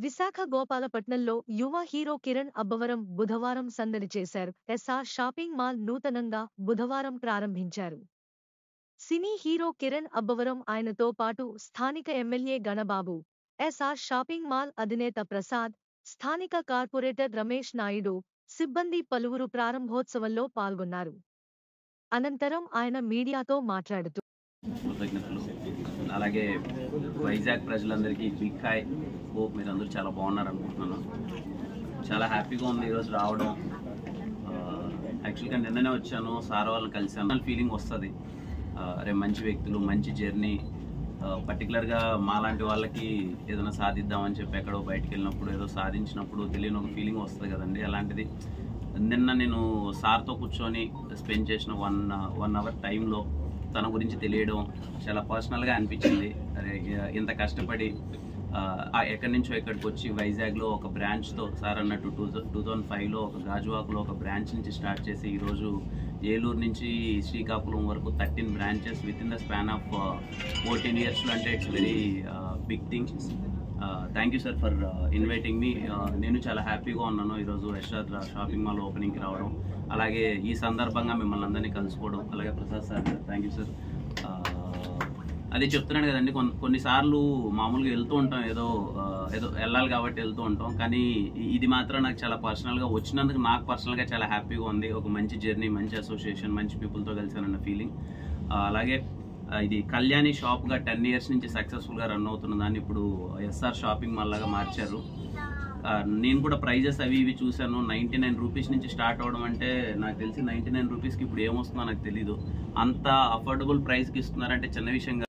విశాఖ గోపాలపట్నంలో యువ హీరో కిరణ్ అబ్బవరం బుధవారం సందడి చేశారు. ఎస్ఆర్ షాపింగ్ మాల్ నూతనంగా బుధవారం ప్రారంభించారు. సినీ హీరో కిరణ్ అబ్బవరం ఆయనతో పాటు స్థానిక MLA Ganababu, SR shopping mall అధినేత ప్రసాద్, స్థానిక కార్పొరేటర్ రమేష్ నాయుడు, సిబ్బంది పలువురు ప్రారంభోత్సవంలో పాల్గొన్నారు. అనంతరం ఆయన మీడియాతో మాట్లాడుతూ కృతజ్ఞతలు. అలాగే వైజాగ్ ప్రజలందరికీ బిగ్ హాయ్. హోప్ మీరందరూ చాలా బాగున్నారు అనుకుంటున్నాను. చాలా హ్యాపీగా ఉంది ఈరోజు రావడం. యాక్చువల్గా నిన్ననే వచ్చాను, సార్ వాళ్ళని కలిసాను. ఫీలింగ్ వస్తుంది, రేపు మంచి వ్యక్తులు, మంచి జర్నీ. పర్టికులర్గా మాలాంటి వాళ్ళకి ఏదైనా సాధిద్దామని చెప్పి ఎక్కడో బయటకు వెళ్ళినప్పుడు ఏదో సాధించినప్పుడు తెలియని ఒక ఫీలింగ్ వస్తుంది కదండి. అలాంటిది నిన్న నేను సార్తో కూర్చొని స్పెండ్ చేసిన వన్ అవర్ టైంలో తన గురించి తెలియడం చాలా పర్సనల్గా అనిపించింది. అరే ఇంత కష్టపడి ఎక్కడి నుంచో ఇక్కడికి వచ్చి వైజాగ్లో ఒక బ్రాంచ్తో సార్ అన్నట్టు 2005లో ఒక గాజువాకలో ఒక బ్రాంచ్ నుంచి స్టార్ట్ చేసి ఈరోజు ఏలూరు నుంచి శ్రీకాకుళం వరకు 13 branches with in the span of 14 yearsలో అంటే it's very big thing. Thank you sir for inviting me. నేను చాలా హ్యాపీగా ఉన్నాను ఈరోజు ఎస్ఆర్ షాపింగ్ మాల్ ఓపెనింగ్కి రావడం, అలాగే ఈ సందర్భంగా మిమ్మల్ని అందరినీ కలుసుకోవడం. అలాగే Prasad sir thank you sir. అదే చెప్తున్నాను కదండి, కొన్నిసార్లు మామూలుగా వెళ్తూ ఉంటాం, ఏదో వెళ్ళాలి కాబట్టి వెళ్తూ ఉంటాం. కానీ ఇది మాత్రం నాకు చాలా పర్సనల్గా వచ్చినందుకు నాకు పర్సనల్గా చాలా హ్యాపీగా ఉంది. ఒక మంచి జర్నీ, మంచి అసోసియేషన్, మంచి పీపుల్తో కలిసానన్న ఫీలింగ్. అలాగే ఇది కళ్యాణి షాప్గా 10 years నుంచి సక్సెస్ఫుల్గా రన్ అవుతున్న దాన్ని ఇప్పుడు ఎస్ఆర్ షాపింగ్ మాల్ లాగా మార్చారు. నేను కూడా ప్రైజెస్ అవి ఇవి చూశాను. 99 రూపీస్ నుంచి స్టార్ట్ అవ్వడం అంటే నాకు తెలిసి 99 రూపీస్కి ఇప్పుడు ఏమొస్తుందో నాకు తెలీదు. అంత అఫోర్డబుల్ ప్రైస్కి ఇస్తున్నారంటే చిన్న విషయం.